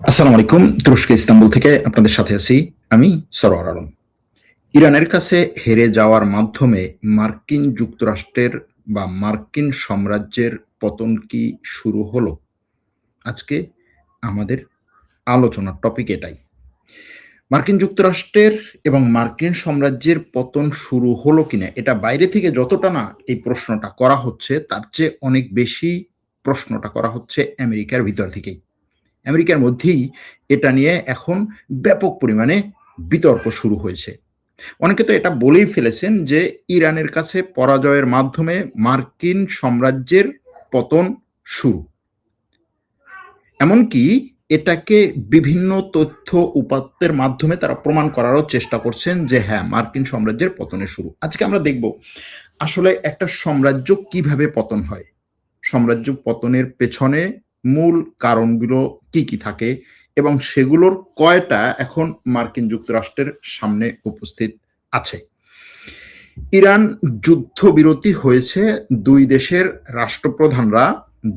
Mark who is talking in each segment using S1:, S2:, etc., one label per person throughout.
S1: আসসালামু আলাইকুম। তুরস্ক ইস্তাম্বুল থেকে আপনাদের সাথে আছি আমি সরোয়ার আলম। ইরানের কাছে হেরে যাওয়ার মাধ্যমে মার্কিন যুক্তরাষ্ট্রের বা মার্কিন সাম্রাজ্যের পতন কি শুরু হলো? আজকে আমাদের আলোচনার টপিক এটাই। মার্কিন যুক্তরাষ্ট্রের এবং মার্কিন সাম্রাজ্যের পতন শুরু হলো কিনা এটা বাইরে থেকে যতটা না এই প্রশ্নটা করা হচ্ছে তার চেয়ে অনেক বেশি প্রশ্নটা করা হচ্ছে আমেরিকার ভিতর থেকেই। আমেরিকার মধ্যেই এটা নিয়ে এখন ব্যাপক পরিমাণে বিতর্ক শুরু হয়েছে। অনেকে তো এটা বলেই ফেলেছেন যে ইরানের কাছে পরাজয়ের মাধ্যমে মার্কিন সাম্রাজ্যের পতন শুরু। এমনকি এটাকে বিভিন্ন তথ্য উপাত্তের মাধ্যমে তারা প্রমাণ করারও চেষ্টা করছেন যে হ্যাঁ, মার্কিন সাম্রাজ্যের পতনের শুরু। আজকে আমরা দেখব আসলে একটা সাম্রাজ্য কিভাবে পতন হয়, সাম্রাজ্য পতনের পেছনে মূল কারণগুলো কি কি থাকে এবং সেগুলোর কয়টা এখন মার্কিন যুক্তরাষ্ট্রের সামনে উপস্থিত আছে। ইরান যুদ্ধবিরতি হয়েছে, দুই দেশের রাষ্ট্রপ্রধানরা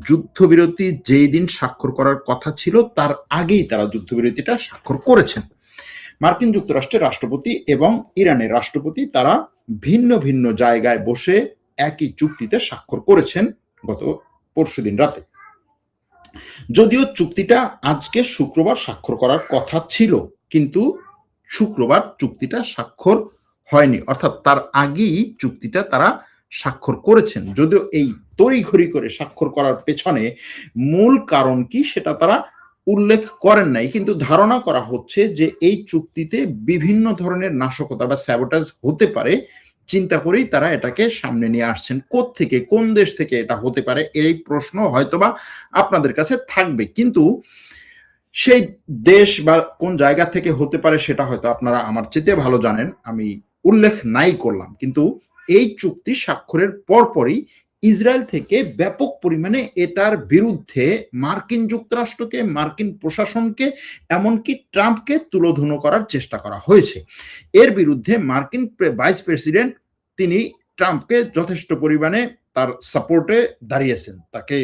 S1: যুদ্ধবিরতি যেই দিন স্বাক্ষর করার কথা ছিল তার আগেই তারা যুদ্ধবিরতিটা স্বাক্ষর করেছেন। মার্কিন যুক্তরাষ্ট্রের রাষ্ট্রপতি এবং ইরানের রাষ্ট্রপতি তারা ভিন্ন ভিন্ন জায়গায় বসে একই চুক্তিতে স্বাক্ষর করেছেন গত পরশুদিন রাতে। যদিও চুক্তিটা আজকে শুক্রবার স্বাক্ষর করার কথা ছিল, কিন্তু শুক্রবার চুক্তিটা স্বাক্ষর হয়নি, অর্থাৎ তার আগেই চুক্তিটা তারা স্বাক্ষর করেছেন। যদিও এই তড়িঘড়ি করে স্বাক্ষর করার পেছনে মূল কারণ কি সেটা তারা উল্লেখ করেন নাই, কিন্তু ধারণা করা হচ্ছে যে এই চুক্তিতে বিভিন্ন ধরনের নাশকতা বা স্যাবোটাজ হতে পারে। চিন্তা করেই তারা এটাকে সামনে নিয়ে আসছেন। কোত্থেকে, কোন দেশ থেকে এটা হতে পারে এই প্রশ্ন হয়তোবা আপনাদের কাছে থাকবে, কিন্তু সেই দেশ বা কোন জায়গা থেকে হতে পারে সেটা হয়তো আপনারা আমার চেয়ে ভালো জানেন, আমি উল্লেখ নাই করলাম। কিন্তু এই চুক্তি স্বাক্ষরের পরপরই ইসরায়েল থেকে ব্যাপক পরিমাণে এটার বিরুদ্ধে মার্কিন যুক্তরাষ্ট্রকে, মার্কিন প্রশাসনকে, এমনকি ট্রাম্পকে তুলোধুনো করার চেষ্টা করা হয়েছে। এর বিরুদ্ধে মার্কিন ভাইস প্রেসিডেন্ট তিনি ট্রাম্পকে যথেষ্ট পরিমাণে তার সাপোর্টে দাঁড়িয়েছেন, তাকে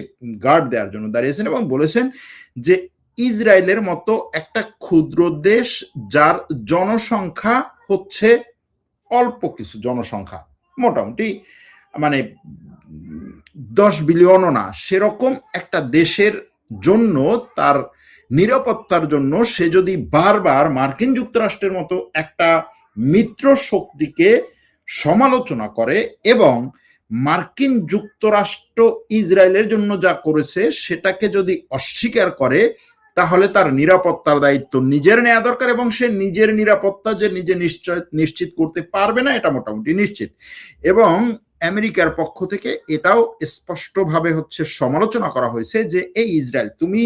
S1: গার্ড দেওয়ার জন্য দাঁড়িয়েছেন এবং বলেছেন যে ইসরায়েলের মতো একটা ক্ষুদ্র দেশ যার জনসংখ্যা হচ্ছে অল্প কিছু জনসংখ্যা, মোটামুটি মানে 10 বিলিয়নও না, সেরকম একটা দেশের জন্য তার নিরাপত্তার জন্য সে যদি বারবার মার্কিন যুক্তরাষ্ট্রের মতো একটা মিত্র শক্তিকে সমালোচনা করে এবং মার্কিন যুক্তরাষ্ট্র ইসরায়েলের জন্য যা করেছে সেটাকে যদি অস্বীকার করে, তাহলে তার নিরাপত্তার দায়িত্ব নিজের নেওয়া দরকার এবং সে নিজের নিরাপত্তা যে নিজে নিশ্চিত করতে পারবে না এটা মোটামুটি নিশ্চিত। এবং আমেরিকার পক্ষ থেকে এটাও স্পষ্টভাবে হচ্ছে সমালোচনা করা হয়েছে যে এই ইসরায়েল, তুমি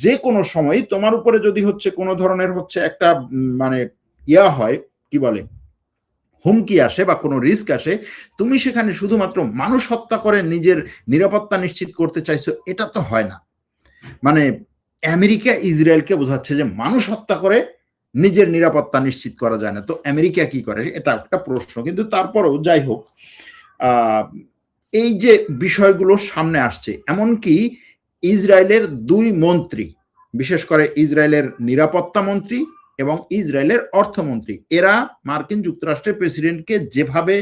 S1: যে কোনো সময় তোমার উপরে যদি হচ্ছে কোনো ধরনের হচ্ছে একটা মানে হয় কি বলে হুমকি আসে বা কোনো রিস্ক আসে, তুমি সেখানে শুধুমাত্র মানুষ হত্যা করে নিজের নিরাপত্তা নিশ্চিত করতে চাইছো, এটা তো হয় না। মানে আমেরিকা ইসরায়েলকে বোঝাচ্ছে যে মানুষ হত্যা করে নিজের নিরাপত্তা নিশ্চিত করা যায় না, তো আমেরিকা কি করে এটা একটা প্রশ্ন। কিন্তু তারপরেও যাই হোক, এই যে বিষয়গুলো সামনে আসছে, এমনকি ইসরায়েলের দুই মন্ত্রী, বিশেষ করে ইসরায়েলের নিরাপত্তা মন্ত্রী এবং ইসরায়েলের অর্থমন্ত্রী, এরা মার্কিন যুক্তরাষ্ট্রের প্রেসিডেন্টকে যেভাবে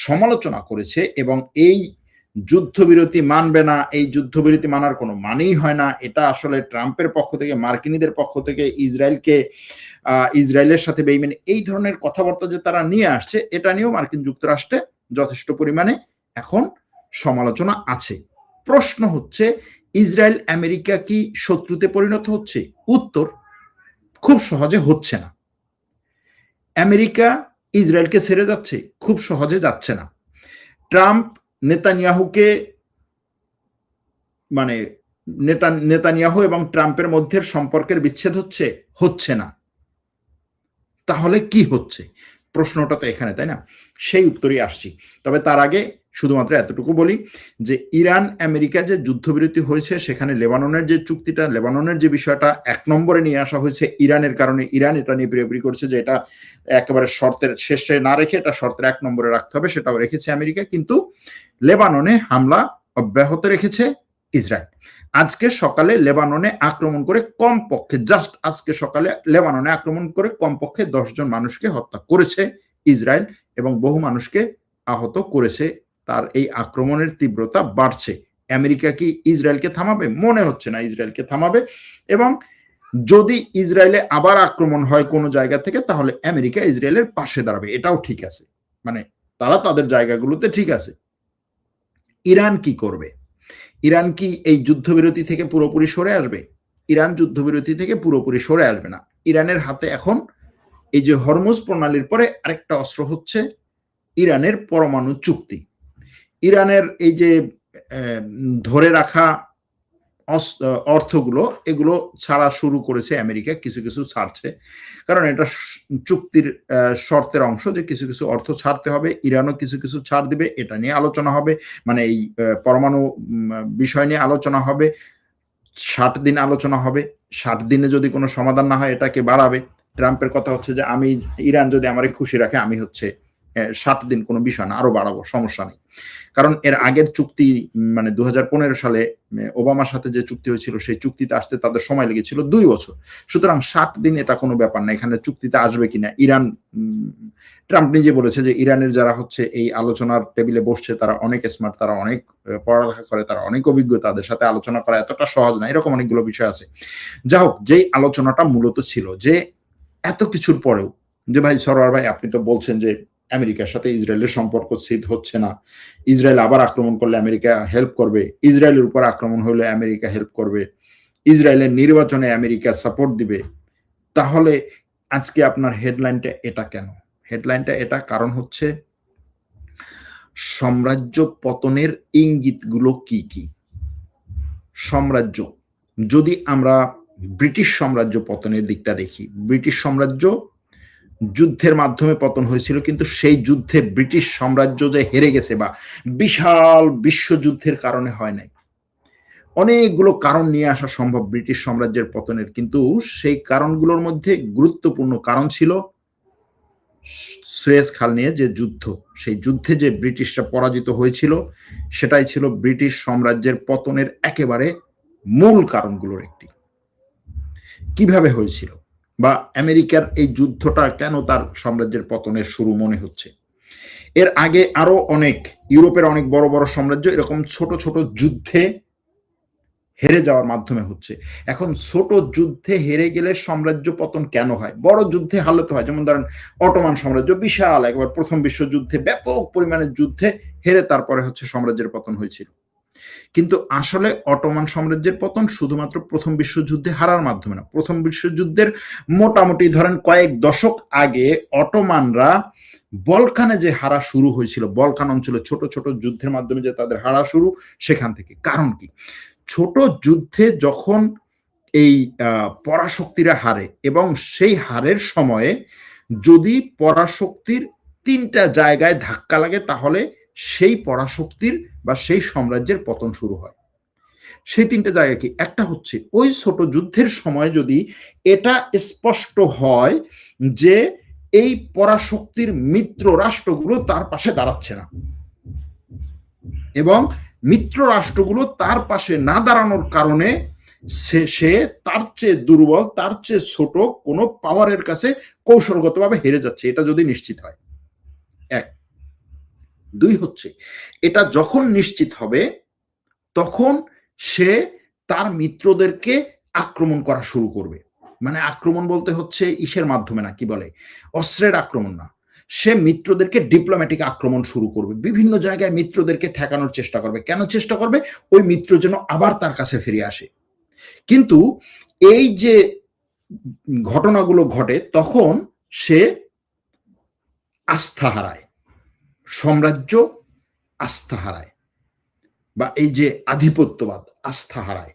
S1: সমালোচনা করেছে এবং এই যুদ্ধবিরতি মানবে না, এই যুদ্ধবিরতি মানার কোনো মানেই হয় না, এটা আসলে ট্রাম্পের পক্ষ থেকে, মার্কিনীদের পক্ষ থেকে ইসরায়েলকে ইসরায়েলের সাথে বেইমানি, এই ধরনের কথাবার্তা যে তারা নিয়ে আসছে, এটা নিয়েও মার্কিন যুক্তরাষ্ট্রে যথেষ্ট পরিমাণে এখন সমালোচনা আছে। প্রশ্ন হচ্ছে, ইসরায়েল আমেরিকা কি শত্রুতে পরিণত হচ্ছে? উত্তর, খুব সহজে হচ্ছে না। আমেরিকা ইসরায়েলকে ছেড়ে যাচ্ছে? খুব সহজে যাচ্ছে না। ট্রাম্প নেতানিয়াহুকে মানে নেতানিয়াহু এবং ট্রাম্পের মধ্যে সম্পর্কের বিচ্ছেদ হচ্ছে না। তাহলে কি হচ্ছে? প্রশ্নটা তো এখানে, তাই না? সেই উত্তরই আসছি। তবে তার আগে শুধুমাত্র এতটুকু বলি যে ইরান আমেরিকা যে যুদ্ধবিরতি হয়েছে সেখানে লেবাননের যে চুক্তিটা, লেবাননের যে বিষয়টা 1 নম্বরে নিয়ে আসা হয়েছে ইরানের কারণে, ইরান এটা নিয়ে বিড়াবিড়ি করছে যে এটা একেবারে শর্তের শেষে না রেখে এটা শর্তের 1 নম্বরে রাখতে হবে, সেটাও রেখেছে আমেরিকা। কিন্তু লেবাননে হামলা অব্যাহত রেখেছে ইসরায়েল আজকে সকালে লেবাননে আক্রমণ করে কমপক্ষে আজকে সকালে লেবাননে আক্রমণ করে কমপক্ষে 10 জন মানুষকে হত্যা করেছে ইসরায়েল এবং বহু মানুষকে আহত করেছে। তার এই আক্রমণের তীব্রতা বাড়ছে। আমেরিকা কি ইসরায়েলকে থামাবে? মনে হচ্ছে না ইসরায়েলকে থামাবে। এবং যদি ইসরায়েলে আবার আক্রমণ হয় কোনো জায়গা থেকে, তাহলে আমেরিকা ইসরায়েলের পাশে দাঁড়াবে, এটাও ঠিক আছে। মানে তারা তাদের জায়গাগুলোতে ঠিক আছে। ইরান কি করবে? ইরান কি এই যুদ্ধবিরতি থেকে পুরোপুরি সরে আসবে? ইরান যুদ্ধবিরতি থেকে পুরোপুরি সরে আসবে না। ইরানের হাতে এখন এই যে হরমুজ প্রণালীর পরে আরেকটা অস্ত্র হচ্ছে ইরানের পরমাণু চুক্তি। ইরানের এই যে ধরে রাখা অর্থগুলো, এগুলো ছাড়া শুরু করেছে আমেরিকা, কিছু কিছু ছাড়ছে, কারণ এটা চুক্তির শর্তের অংশ যে কিছু কিছু অর্থ ছাড়তে হবে। ইরানও কিছু কিছু ছাড় দিবে, এটা নিয়ে আলোচনা হবে। মানে এই পরমাণু বিষয় নিয়ে আলোচনা হবে। 60 দিন আলোচনা হবে। 60 দিনে যদি কোনো সমাধান না হয় এটাকে বাড়াবে। ট্রাম্পের কথা হচ্ছে যে আমি ইরান যদি আমারে খুশি রাখে, আমি হচ্ছে 60 দিন কোনো বিষয় না, আরো বাড়াবো, সমস্যা নেই। কারণ এর আগের চুক্তি মানে 2015 সালে ওবামার সাথে যে চুক্তি হয়েছিল, সেই চুক্তিতে আসতে তাদের সময় লেগেছিল 2 বছর। সুতরাং 60 দিন এটা কোনো ব্যাপার না। এখানে চুক্তিতে আসবে কিনা ইরান, ট্রাম্প নিজে বলেছে যে ইরানের যারা হচ্ছে এই আলোচনার টেবিলে বসছে তারা অনেক স্মার্ট, তারা অনেক পড়ালেখা করে, তারা অনেক অভিজ্ঞ, তাদের সাথে আলোচনা করা এতটা সহজ না, এরকম অনেকগুলো বিষয় আছে। যা হোক, যেই আলোচনাটা মূলত ছিল যে এত কিছুর পরেও যে ভাই সরোয়ার ভাই, আপনি তো বলছেন যে আমেরিকার সাথে ইসরায়েলের সম্পর্ক স্থির হচ্ছে না, ইসরায়েল আবার আক্রমণ করলে আমেরিকা হেল্প করবে, ইসরায়েলের উপর আক্রমণ হলে আমেরিকা হেল্প করবে, ইসরায়েলের নির্বাচনে আমেরিকা সাপোর্ট দিবে, তাহলে আজকে আপনার হেডলাইনটা এটা কেন? হেডলাইনটা এটা কারণ হচ্ছে সাম্রাজ্য পতনের ইঙ্গিতগুলো কি কি। সাম্রাজ্য, যদি আমরা ব্রিটিশ সাম্রাজ্য পতনের দিকটা দেখি, ব্রিটিশ সাম্রাজ্য যুদ্ধের মাধ্যমে পতন হয়েছিল, কিন্তু সেই যুদ্ধে ব্রিটিশ সাম্রাজ্য যে হেরে গেছে বা বিশাল বিশ্বযুদ্ধের কারণে হয় নাই। অনেকগুলো কারণ নিয়ে আসা সম্ভব ব্রিটিশ সাম্রাজ্যের পতনের, কিন্তু সেই কারণগুলোর মধ্যে গুরুত্বপূর্ণ কারণ ছিল সুয়েজ খাল নিয়ে যে যুদ্ধ। সেই যুদ্ধে যে ব্রিটিশরা পরাজিত হয়েছিল, সেটাই ছিল ব্রিটিশ সাম্রাজ্যের পতনের একেবারে মূল কারণগুলোর একটি। কিভাবে হয়েছিল বা আমেরিকার এই যুদ্ধটা কেন তার সাম্রাজ্যের পতনের শুরু মনে হচ্ছে? এর আগে আরো অনেক ইউরোপের অনেক বড় বড় সাম্রাজ্য এরকম ছোট ছোট যুদ্ধে হেরে যাওয়ার মাধ্যমে হচ্ছে। এখন ছোট যুদ্ধে হেরে গেলে সাম্রাজ্য পতন কেন হয়? বড় যুদ্ধে হারলে তো হয়। যেমন ধরেন অটোমান সাম্রাজ্য, বিশাল একবার প্রথম বিশ্বযুদ্ধে ব্যাপক পরিমাণের যুদ্ধে হেরে তারপরে হচ্ছে সাম্রাজ্যের পতন হয়েছিল। কিন্তু আসলে অটোমান সাম্রাজ্যের পতন শুধুমাত্র প্রথম বিশ্বযুদ্ধে হারার মাধ্যমে না। প্রথম বিশ্বযুদ্ধের মোটামুটি ধরেন কয়েক দশক আগে অটোমানরা বলকানে যে হারা শুরু হয়েছিল, বলকান অঞ্চলে ছোট ছোট যুদ্ধের মাধ্যমে যে তাদের হারা শুরু, সেখান থেকে। কারণ কি? ছোট যুদ্ধে যখন এই পরাশক্তিরা হারে এবং সেই হারের সময়ে যদি পরাশক্তির 3টা জায়গায় ধাক্কা লাগে, তাহলে সেই পরাশক্তির বা সেই সাম্রাজ্যের পতন শুরু হয়। সেই 3টে জায়গা কি? একটা হচ্ছে ওই ছোট যুদ্ধের সময় যদি এটা স্পষ্ট হয় যে এই পরাশক্তির মিত্র রাষ্ট্রগুলো তার পাশে দাঁড়াচ্ছে না, এবং মিত্র রাষ্ট্রগুলো তার পাশে না দাঁড়ানোর কারণে সে তার চেয়ে দুর্বল, তার চেয়ে ছোট কোনো পাওয়ারের কাছে কৌশলগতভাবে হেরে যাচ্ছে, এটা যদি নিশ্চিত হয়। 1, 2 হচ্ছে এটা যখন নিশ্চিত হবে তখন সে তার মিত্রদেরকে আক্রমণ করা শুরু করবে। মানে আক্রমণ বলতে হচ্ছে ইসের মাধ্যমে না, কি বলে, অস্ত্রের আক্রমণ না। সে মিত্রদেরকে ডিপ্লোম্যাটিক আক্রমণ শুরু করবে, বিভিন্ন জায়গায় মিত্রদেরকে ঠেকানোর চেষ্টা করবে। কেন চেষ্টা করবে? ওই মিত্র যেন আবার তার কাছে ফিরে আসে। কিন্তু এই যে ঘটনাগুলো ঘটে, তখন সে আস্থা হারায়, সাম্রাজ্য আস্থা হারায়, বা এই যে আধিপত্যবাদ আস্থা হারায়।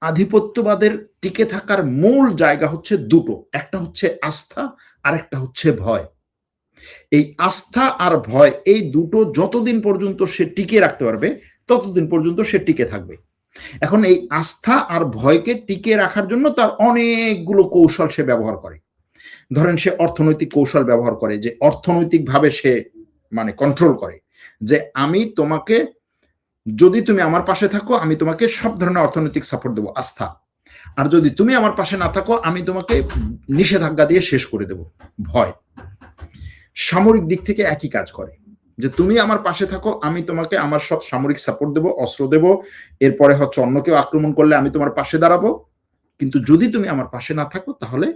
S1: আধিপত্যবাদের টিকে থাকার মূল জায়গা হচ্ছে দুটো, একটা হচ্ছে আস্থা আর একটা হচ্ছে ভয়। এই আস্থা আর ভয়, এই দুটো যতদিন পর্যন্ত সে টিকে রাখতে পারবে ততদিন পর্যন্ত সে টিকে থাকবে। এখন এই আস্থা আর ভয়কে টিকে রাখার জন্য তার অনেকগুলো কৌশল সে ব্যবহার করে। ধরেন সে অর্থনৈতিক কৌশল ব্যবহার করে, যে অর্থনৈতিকভাবে সে মানে কন্ট্রোল করে যে আমি তোমাকে যদি তুমি আমার পাশে থাকো আমি তোমাকে সব ধরনের অর্থনৈতিক সাপোর্ট দেবো, আস্থা। আর যদি তুমি আমার পাশে না থাকো আমি তোমাকে নিষেধাজ্ঞা দিয়ে শেষ করে দেব, ভয়। সামরিক দিক থেকে একই কাজ করে, যে তুমি আমার পাশে থাকো আমি তোমাকে আমার সব সামরিক সাপোর্ট দেবো, অস্ত্র দেবো, এরপরে হচ্ছে অন্য কেউ আক্রমণ করলে আমি তোমার পাশে দাঁড়াবো, কিন্তু যদি তুমি আমার পাশে না থাকো তাহলে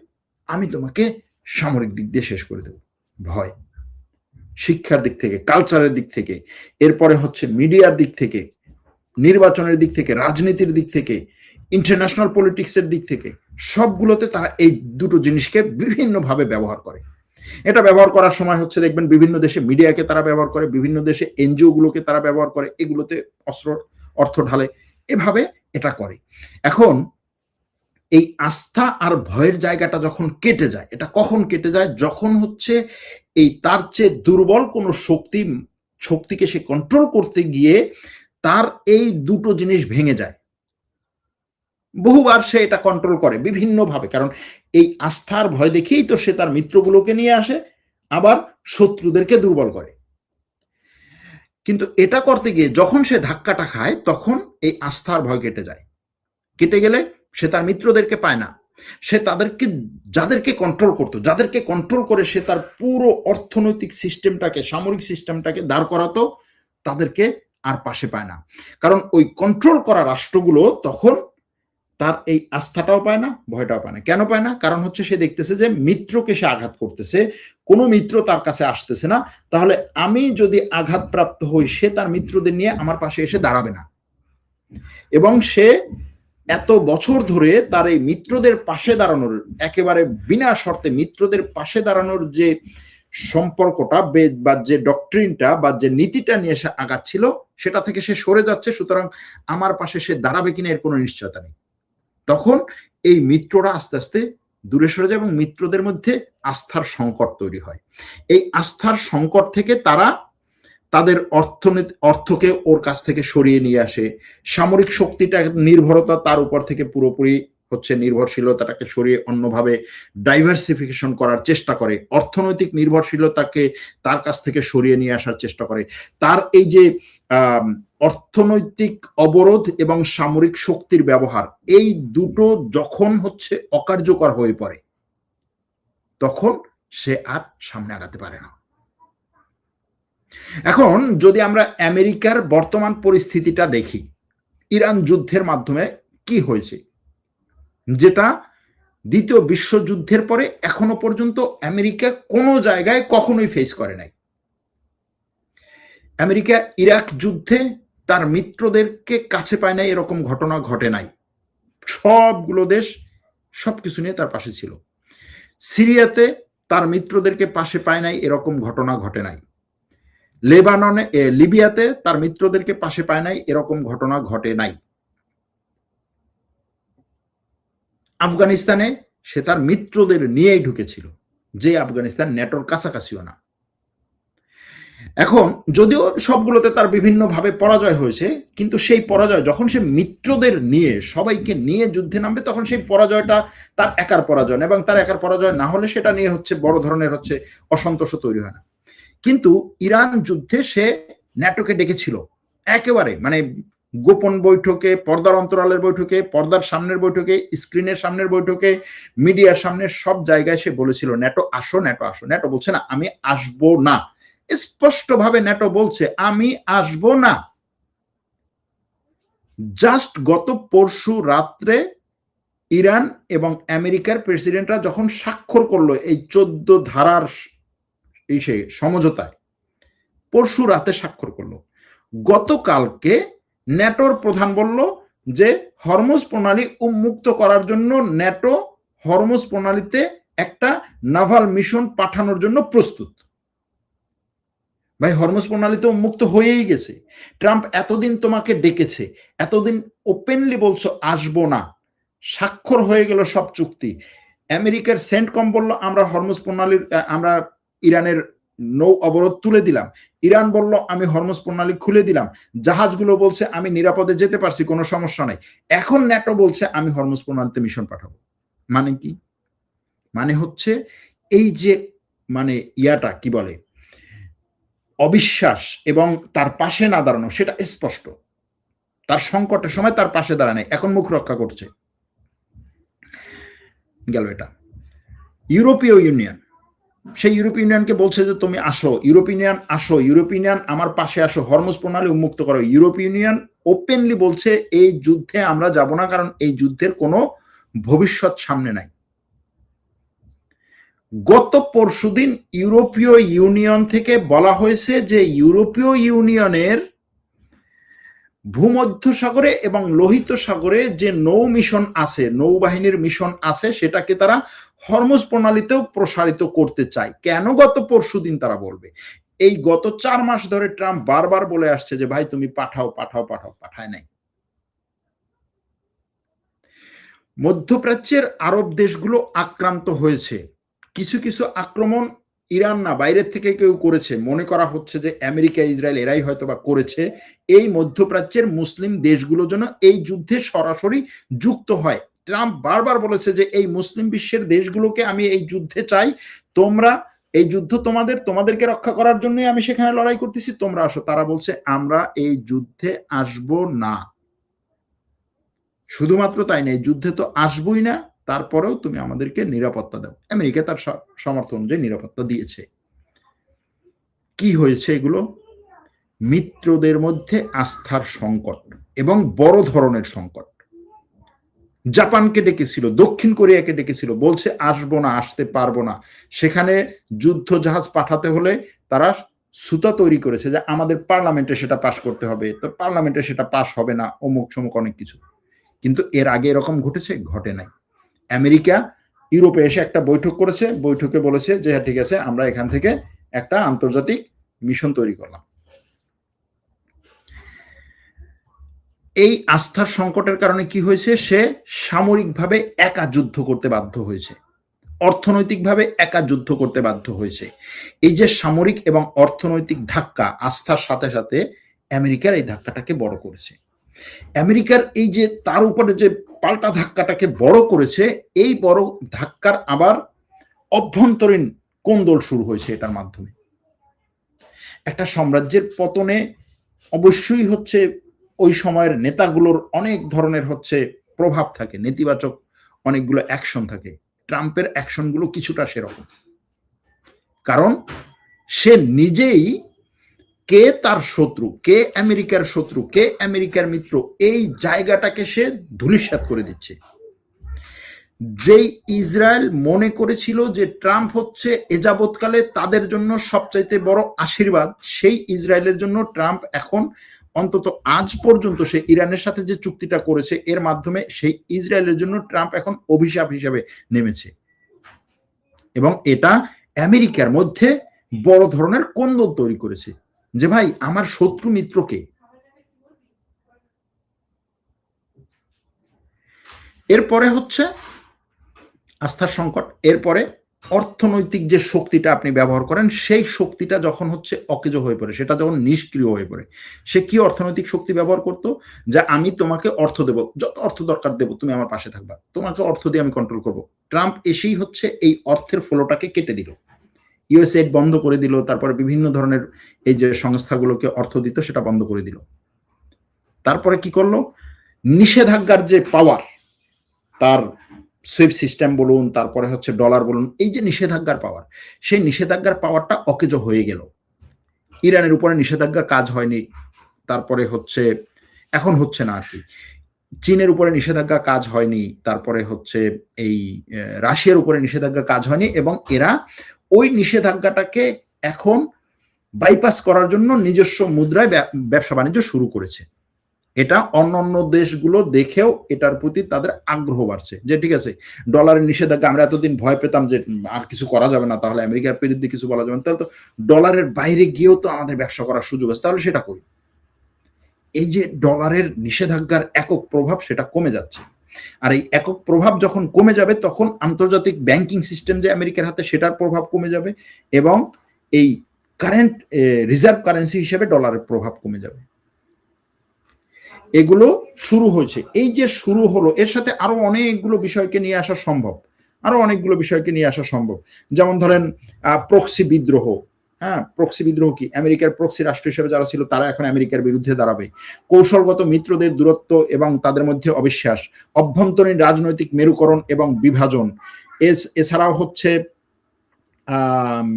S1: আমি তোমাকে সামরিক দিক দিয়ে শেষ করে দেব, ভয়। শিক্ষার দিক থেকে, কালচারের দিক থেকে, এরপরে হচ্ছে মিডিয়ার দিক থেকে, নির্বাচনের দিক থেকে, রাজনীতির দিক থেকে, ইন্টারন্যাশনাল পলিটিক্সের দিক থেকে, সবগুলোতে তারা এই দুটো জিনিসকে বিভিন্নভাবে ব্যবহার করে। এটা ব্যবহার করার সময় হচ্ছে দেখবেন বিভিন্ন দেশে মিডিয়াকে তারা ব্যবহার করে, বিভিন্ন দেশে এনজিও গুলোকে তারা ব্যবহার করে, এগুলোতে অর্থ ঢালে, এভাবে এটা করে। এখন এই আস্থা আর ভয়ের জায়গাটা যখন কেটে যায়, এটা কখন কেটে যায়? যখন হচ্ছে এই তার চেয়ে দুর্বল কোনো শক্তিকে সে কন্ট্রোল করতে গিয়ে তার এই দুটো জিনিস ভেঙে যায়। বহুবার সে এটা কন্ট্রোল করে বিভিন্নভাবে, কারণ এই আস্থার ভয় দেখেই তো সে তার মিত্রগুলোকে নিয়ে আসে, আবার শত্রুদেরকে দুর্বল করে। কিন্তু এটা করতে গিয়ে যখন সে ধাক্কাটা খায় তখন এই আস্থার ভয় কেটে যায়। কেটে গেলে সে তার মিত্রদেরকে পায় না, সে তাদেরকে, যাদেরকে কন্ট্রোল করতো, যাদেরকে কন্ট্রোল করে সে তার পুরো অর্থনৈতিক সিস্টেমটাকে, সামরিক সিস্টেমটাকে দাঁড় করাতো, তাদেরকে আর পাশে পায় না। কারণ ওই কন্ট্রোল করা রাষ্ট্রগুলো তখন তার এই আস্থাটাও পায় না, ভয়টাও পায় না। কেন পায় না? কারণ হচ্ছে সে দেখতেছে যে মিত্রকে সে আঘাত করতেছে, কোনো মিত্র তার কাছে আসতেছে না, তাহলে আমি যদি আঘাতপ্রাপ্ত হই সে তার মিত্রদের নিয়ে আমার পাশে এসে দাঁড়াবে না। এবং সে এত বছর ধরে তার এই মিত্রদের পাশে দাঁড়ানোর, একেবারে বিনা শর্তে মিত্রদের পাশে দাঁড়ানোর যে সম্পর্কটা বা যে ডক্ট্রিনটা বা যে নীতিটা নিয়ে সে আগাচ্ছিল, সেটা থেকে সে সরে যাচ্ছে। সুতরাং আমার পাশে সে দাঁড়াবে কিনা এর কোনো নিশ্চয়তা নেই। তখন এই মিত্ররা আস্তে আস্তে দূরে সরে যায় এবং মিত্রদের মধ্যে আস্থার সংকট তৈরি হয়। এই আস্থার সংকট থেকে তারা তাদের অর্থকে ওর কাছ থেকে সরিয়ে নিয়ে আসে, সামরিক শক্তিটা নির্ভরতা তার উপর থেকে পুরোপুরি হচ্ছে নির্ভরশীলতাটাকে সরিয়ে অন্যভাবে ডাইভার্সিফিকেশন করার চেষ্টা করে, অর্থনৈতিক নির্ভরশীলতাকে তার কাছ থেকে সরিয়ে নিয়ে আসার চেষ্টা করে। তার এই যে অর্থনৈতিক অবরোধ এবং সামরিক শক্তির ব্যবহার, এই দুটো যখন হচ্ছে অকার্যকর হয়ে পড়ে তখন সে আর সামনে আগাতে পারে না। এখন যদি আমরা আমেরিকার বর্তমান পরিস্থিতিটা দেখি, ইরান যুদ্ধের মাধ্যমে কি হয়েছে, যেটা দ্বিতীয় বিশ্বযুদ্ধের পরে এখনো পর্যন্ত আমেরিকা কোনো জায়গায় কখনোই ফেস করে নাই। আমেরিকা ইরাক যুদ্ধে তার মিত্রদেরকে কাছে পায় নাই, এরকম ঘটনা ঘটে নাই। সবগুলো দেশ সবকিছু নিয়ে তার পাশে ছিল। সিরিয়াতে তার মিত্রদেরকে পাশে পায় নাই, এরকম ঘটনা ঘটে নাই। লিবিয়াতে তার মিত্রদেরকে পাশে পায় নাই, এরকম ঘটনা ঘটে নাই। আফগানিস্তানে সে তার মিত্রদের নিয়েই ঢুকেছিল, যে আফগানিস্তান ন্যাটোর কাছাকাছিও না। এখন যদিও সবগুলোতে তার বিভিন্নভাবে পরাজয় হয়েছে, কিন্তু সেই পরাজয় যখন সে মিত্রদের নিয়ে, সবাইকে নিয়ে যুদ্ধে নামবে, তখন সেই পরাজয়টা তার একার পরাজয়, এবং তার একার পরাজয় না হলে সেটা নিয়ে হচ্ছে বড় ধরনের হচ্ছে অসন্তোষ তৈরি হয় না। কিন্তু ইরান যুদ্ধে সে ন্যাটোকে ডেকেছিল, একেবারে মানে গোপন বৈঠকে, পর্দার অন্তরালের বৈঠকে, পর্দার সামনের বৈঠকে, স্ক্রিনের সামনের বৈঠকে, মিডিয়ার সামনে, সব জায়গায় সে বলেছিল ন্যাটো আসো, ন্যাটো আসো। ন্যাটো বলছে না আমি আসবো না, স্পষ্টভাবে ন্যাটো বলছে আমি আসবো না। জাস্ট গত পরশু রাত্রে ইরান এবং আমেরিকার প্রেসিডেন্টরা যখন স্বাক্ষর করলো এই 14 ধারার এই সমঝোতায়, পরশু রাতে স্বাক্ষর করলো। গতকালকে ন্যাটোর প্রধান বলল যে হরমুজ প্রণালী উন্মুক্ত করার জন্য ন্যাটো হরমুজ প্রণালীতে একটা নাভাল মিশন পাঠানোর জন্য প্রস্তুত। ভাই, হরমুজ প্রণালী তো উন্মুক্ত হয়েই গেছে। ট্রাম্প এতদিন তোমাকে ডেকেছে, এতদিন ওপেনলি বলছো আসবো না, স্বাক্ষর হয়ে গেল সব চুক্তি। আমেরিকার সেন্টকম বলল আমরা হরমুজ প্রণালীর, আমরা ইরানের নৌ অবরোধ তুলে দিলাম। ইরান বলল আমি হরমুজ প্রণালী খুলে দিলাম। জাহাজগুলো বলছে আমি নিরাপদে যেতে পারছি, কোনো সমস্যা নাই। এখন ন্যাটো বলছে আমি হরমুজ প্রণালীতে মিশন পাঠাবো। মানে কি? মানে হচ্ছে এই যে মানে ইয়াটা কি বলে, অবিশ্বাস এবং তার পাশে না দাঁড়ানো, সেটা স্পষ্ট। তার সংকটের সময় তার পাশে দাঁড়ায়, এখন মুখ রক্ষা করছে। গেল এটা। ইউরোপীয় ইউনিয়ন, সেই ইউরোপীয় ইউনিয়নকে বলছে যে তুমি আসো, ইউরোপিয়ান আসো, ইউরোপিয়ান আমার পাশে আসো, হরমুজ প্রণালী উন্মুক্ত করো। ইউরোপীয় ইউনিয়ন ওপেনলি বলছে এই যুদ্ধে আমরা যাব না, কারণ এই যুদ্ধের কোনো ভবিষ্যৎ সামনে নাই। গত পরশুদিন ইউরোপীয় ইউনিয়ন থেকে বলা হয়েছে যে ইউরোপীয় ইউনিয়নের ভূমধ্য সাগরে এবং লোহিত সাগরে যে নৌ মিশন আছে, নৌবাহিনীর মিশন আছে, সেটাকে তারা হরমুজ প্রণালীতেও প্রসারিত করতে চায়। কেন গত পরশুদিন তারা বলবে? এই গত 4 মাস ধরে ট্রাম্প বারবার বলে আসছে যে ভাই তুমি পাঠাও পাঠাও পাঠাও, পাঠায় নাই। মধ্যপ্রাচ্যের আরব দেশগুলো আক্রান্ত হয়েছে। কিছু কিছু আক্রমণ ইরান না, বাইরের থেকে কেউ করেছে। মনে করা হচ্ছে যে আমেরিকা, ইসরায়েল এরাই হয়তো বা করেছে। এই মধ্যপ্রাচ্যের মুসলিম দেশগুলো যেন এই যুদ্ধে সরাসরি যুক্ত হয়। ট্রাম্প বারবার বলেছে যে এই মুসলিম বিশ্বের দেশগুলোকে আমি এই যুদ্ধে চাই, তোমরা এই যুদ্ধ তোমাদেরকে রক্ষা করার জন্যই আমি সেখানে লড়াই করতেছি, তোমরা আসো। তারা বলছে আমরা এই যুদ্ধে আসবো না। শুধুমাত্র তাই না, এই যুদ্ধে তো আসবই না, তারপরেও তুমি আমাদেরকে নিরাপত্তা দাও। আমেরিকা তার সমর্থন অনুযায়ী নিরাপত্তা দিয়েছে। কি হয়েছে এগুলো? মিত্রদের মধ্যে আস্থার সংকট এবং বড় ধরনের সংকট। জাপানকে ডেকেছিল, দক্ষিণ কোরিয়াকে ডেকেছিল, বলছে আসবো না, আসতে পারবো না। সেখানে যুদ্ধ জাহাজ পাঠাতে হলে তারা সুতা তৈরি করেছে যে আমাদের পার্লামেন্টে সেটা পাশ করতে হবে, তো পার্লামেন্টে সেটা পাশ হবে না, অমুক সমুক অনেক কিছু। কিন্তু এর আগে এরকম ঘটেছে? ঘটে নাই। আমেরিকা ইউরোপে এসে একটা বৈঠক করেছে, বৈঠকে বলেছে যে হ্যাঁ ঠিক আছে, আমরা এখান থেকে একটা আন্তর্জাতিক মিশন তৈরি করলাম। এই আস্থার সংকটের কারণে কি হয়েছে? সে সামরিকভাবে একা যুদ্ধ করতে বাধ্য হয়েছে, অর্থনৈতিকভাবে একা যুদ্ধ করতে বাধ্য হয়েছে। এই যে সামরিক এবং অর্থনৈতিক ধাক্কা, আস্থার সাথে সাথে আমেরিকার এই ধাক্কাটাকে বড় করেছে। আমেরিকার এই যে তার উপরে যে পাল্টা ধাক্কাটাকে বড় করেছে, এই বড় ধাক্কার আবার অভ্যন্তরীণ কোন্দল শুরু হয়েছে এটার মাধ্যমে। একটা সাম্রাজ্যের পতনে অবশ্যই হচ্ছে ওই সময়ের নেতাগুলোর অনেক ধরনের হচ্ছে প্রভাব থাকে, নেতিবাচক অনেকগুলো অ্যাকশন থাকে। ট্রাম্পের অ্যাকশনগুলো কিছুটা সেরকম, কারণ সে নিজেই কে তার শত্রু, কে আমেরিকার শত্রু, কে আমেরিকার মিত্র, এই জায়গাটাকে সে ধূলিসাৎ করে দিচ্ছে। যেই ইসরায়েল মনে করেছিল যে ট্রাম্প হচ্ছে এযাবৎকালে তাদের জন্য সবচাইতে বড় আশীর্বাদ, সেই ইসরায়েলের জন্য ট্রাম্প এখন অন্তত আজ পর্যন্ত সে ইরানের সাথে যে চুক্তিটা করেছে এর মাধ্যমে সেই ইসরায়েলের জন্য ট্রাম্প এখন অভিশাপ হিসাবে নেমেছে। এবং এটা আমেরিকার মধ্যে বড় ধরনের কোন্দল তৈরি করেছে যে ভাই আমার শত্রু মিত্রকে। এরপরে হচ্ছে আস্থার সংকট, এরপরে অর্থনৈতিক যে শক্তিটা আপনি ব্যবহার করেন সেই শক্তিটা যখন হচ্ছে অকেজ হয়ে পড়ে, সেটা যখন নিষ্ক্রিয় হয়ে পড়ে। সে কি অর্থনৈতিক শক্তি ব্যবহার করতো? যে আমি তোমাকে অর্থ দেব, যত অর্থ দরকার দেব, তুমি আমার পাশে থাকবা, তোমাকে অর্থ দিয়ে আমি কন্ট্রোল করব। ট্রাম্প এসেই হচ্ছে এই অর্থের ফ্লোটাকে কেটে দিল, ইউএসএইড বন্ধ করে দিল, তারপরে বিভিন্ন ধরনের এই যে সংস্থাগুলোকে অর্থ দিত সেটা বন্ধ করে দিল। তারপরে কি করলো? নিষেধাজ্ঞার যে পাওয়ার, তার সুইফট সিস্টেম বলুন, তারপরে হচ্ছে ডলার বলুন, এই যে নিষেধাজ্ঞার পাওয়ার, সেই নিষেধাজ্ঞার পাওয়ারটা অকেজ হয়ে গেল। ইরানের উপরে নিষেধাজ্ঞা কাজ হয়নি, তারপরে হচ্ছে এখন হচ্ছে না আর কি। চীনের উপরে নিষেধাজ্ঞা কাজ হয়নি, তারপরে হচ্ছে এই রাশিয়ার উপরে নিষেধাজ্ঞা কাজ হয়নি, এবং এরা ওই নিষেধাজ্ঞাটাকে এখন বাইপাস করার জন্য নিজস্ব মুদ্রায় ব্যবসা বাণিজ্য শুরু করেছে। এটা অন্যান্য দেশগুলো দেখেও এটার প্রতি তাদের আগ্রহ বাড়ছে যে ঠিক আছে, ডলারের নিষেধাজ্ঞা আমরা এতদিন ভয় পেতাম যে আর কিছু করা যাবে না, তাহলে আমেরিকার বিরুদ্ধে কিছু বলা যাবে না, তাহলে তো ডলারের বাইরে গিয়েও তো আমাদের ব্যবসা করার সুযোগ আছে, তাহলে সেটা করি। এই যে ডলারের নিষেধাজ্ঞার একক প্রভাব সেটা কমে যাচ্ছে। আর এই একক প্রভাব যখন কমে যাবে তখন আন্তর্জাতিক ব্যাংকিং সিস্টেম যে আমেরিকার হাতে সেটার প্রভাব কমে যাবে, এবং এই কারেন্ট রিজার্ভ কারেন্সি হিসেবে ডলারের প্রভাব কমে যাবে। এগুলো শুরু হয়েছে। এই যে শুরু হলো, এর সাথে আরো অনেকগুলো বিষয়কে নিয়ে আসা সম্ভব, যেমন ধরেন প্রক্সি বিদ্রোহ, হ্যাঁ, প্রক্সি বিদ্রোহ কি? আমেরিকার প্রক্সি রাষ্ট্র হিসেবে যারা ছিল তারা এখন আমেরিকার বিরুদ্ধে দাঁড়াবে। কৌশলগত মিত্রদের দূরত্ব এবং তাদের মধ্যে অবিশ্বাস, অভ্যন্তরীণ রাজনৈতিক মেরুকরণ এবং বিভাজন। এছাড়াও হচ্ছে আম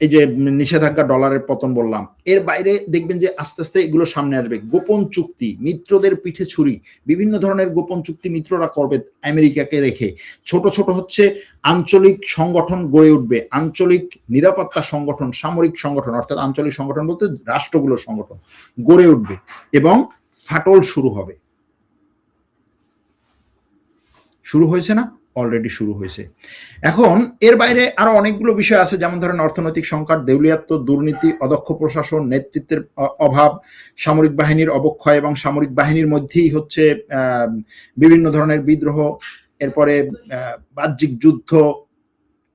S1: এই যে নিষেধাজ্ঞা, ডলারের পতন বললাম। এর বাইরে দেখবেন যে আস্তে, আস্তে এগুলো সামনে আসবে। গোপন চুক্তি, মিত্রদের পিঠে ছুরি। বিভিন্ন ধরনের গোপন চুক্তি মিত্ররা করবে আমেরিকাকে রেখে। ছোট, ছোট হচ্ছে আঞ্চলিক সংগঠন গড়ে উঠবে। আঞ্চলিক নিরাপত্তা সংগঠন, সামরিক সংগঠন, অর্থাৎ আঞ্চলিক সংগঠন বলতে রাষ্ট্রগুলোর সংগঠন গড়ে উঠবে এবং ফাটল শুরু হবে। শুরু হয়েছে না? অলরেডি শুরু হয়েছে। এখন এর বাইরে আরো অনেকগুলো বিষয় আছে, যেমন ধরেন অর্থনৈতিক সংকট, দেউলিয়াত্ব, দুর্নীতি, অদক্ষ প্রশাসন, নেতৃত্বের অভাব, সামরিক বাহিনীর অবক্ষয় এবং সামরিক বাহিনীর মধ্যেই হচ্ছে বিভিন্ন ধরনের বিদ্রোহ, এরপরে বাহ্যিক যুদ্ধ,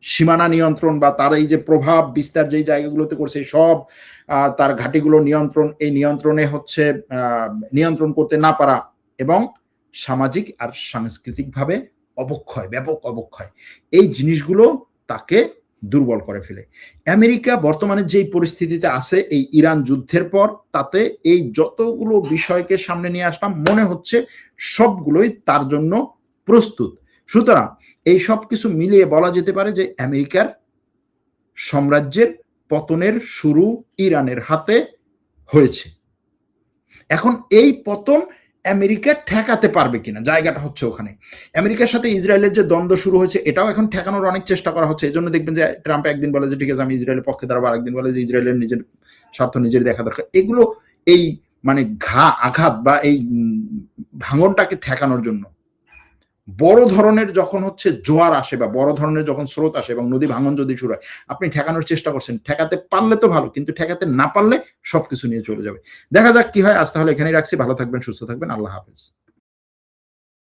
S1: সীমানা নিয়ন্ত্রণ বা তার এই যে প্রভাব বিস্তার যেই জায়গাগুলোতে করছে সব তার ঘাঁটিগুলো নিয়ন্ত্রণ, এই নিয়ন্ত্রণে হচ্ছে নিয়ন্ত্রণ করতে না পারা এবং সামাজিক আর সাংস্কৃতিকভাবে অবক্ষয়, ব্যাপক অবক্ষয়, এই জিনিসগুলো তাকে দুর্বল করে ফেলে। আমেরিকা বর্তমানে যেই পরিস্থিতিতে আছে এই ইরান যুদ্ধের পর, তাতে এই যতগুলো বিষয়কে সামনে নিয়ে আসলাম মনে হচ্ছে সবগুলোই তার জন্য প্রস্তুত। সুতরাং এই সব কিছু মিলিয়ে বলা যেতে পারে যে আমেরিকার সাম্রাজ্যের পতনের শুরু ইরানের হাতে হয়েছে। এখন এই পতন আমেরিকা ঠেকাতে পারবে কিনা, জায়গাটা হচ্ছে ওখানে। আমেরিকার সাথে ইসরায়েলের যে দ্বন্দ্ব শুরু হয়েছে এটাও এখন ঠেকানোর অনেক চেষ্টা করা হচ্ছে। এই জন্য দেখবেন যে ট্রাম্প একদিন বলে যে ঠিক আছে আমি ইসরায়েলের পক্ষে দাঁড়াবো, আরেকদিন বলে যে ইসরায়েলের নিজের স্বার্থ নিজের দেখা দরকার। এগুলো এই মানে আঘাত বা এই ভাঙনটাকে ঠেকানোর জন্য বড় ধরনের যখন হচ্ছে জোয়ার আসে বা বড় ধরনের যখন স্রোত আসে এবং নদী ভাঙন যদি শুরু হয়, আপনি ঠেকানোর চেষ্টা করছেন, ঠেকাতে পারলে তো ভালো, কিন্তু ঠেকাতে না পারলে সবকিছু নিয়ে চলে যাবে। দেখা যাক কি হয়। আজ তাহলে এখানেই রাখছি। ভালো থাকবেন, সুস্থ থাকবেন। আল্লাহ হাফেজ।